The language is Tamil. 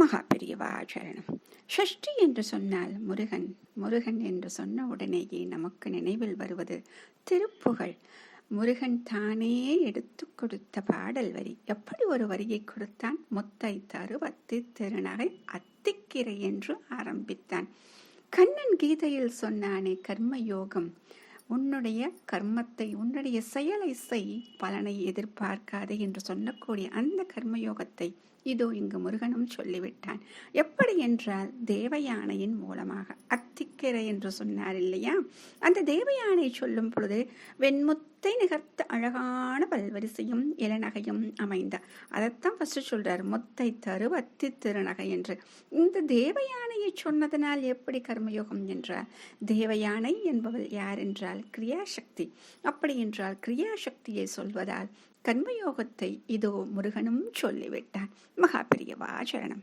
மகா பெரியவா சரணம். ஷஷ்டி என்று சொன்னால் முருகன், முருகன் என்று சொன்ன உடனேயே நமக்கு நினைவில் வருவது திருப்புகழ். முருகன் தானே எடுத்து கொடுத்த பாடல் வரி. எப்படி ஒரு வரியை கொடுத்தான்? முத்தை தருவத்தி திருநகை அத்திக்கிரை என்று ஆரம்பித்தான். கண்ணன் கீதையில் சொன்னானே கர்மயோகம், உன்னுடைய கர்மத்தை, உன்னுடைய செயலை செய், பலனை எதிர்பார்க்காதே என்று சொல்லக்கூடிய அந்த கர்மயோகத்தை இதோ இங்கு முருகனும் சொல்லிவிட்டான். எப்படி என்றால் தேவயானையின் மூலமாக. அத்திக்கிரை என்று சொன்னார் இல்லையா? அந்த தேவயானை சொல்லும் பொழுது வெண்முத்தை நிகர்த்த அழகான பல்வரிசையும் இளநகையும் அமைந்த, அதைத்தான் ஃபர்ஸ்ட் சொல்றார், முத்தை தருவத்தி திருநகை என்று. இந்த தேவயானையை சொன்னதனால் எப்படி கர்மயோகம் என்றால், தேவயானை என்பவள் யார் என்றால் கிரியாசக்தி. அப்படி என்றால் கிரியாசக்தியை சொல்வதால் கர்மயோகத்தை இதோ முருகனும் சொல்லிவிட்டான். மகா பெரியவா சரணம்.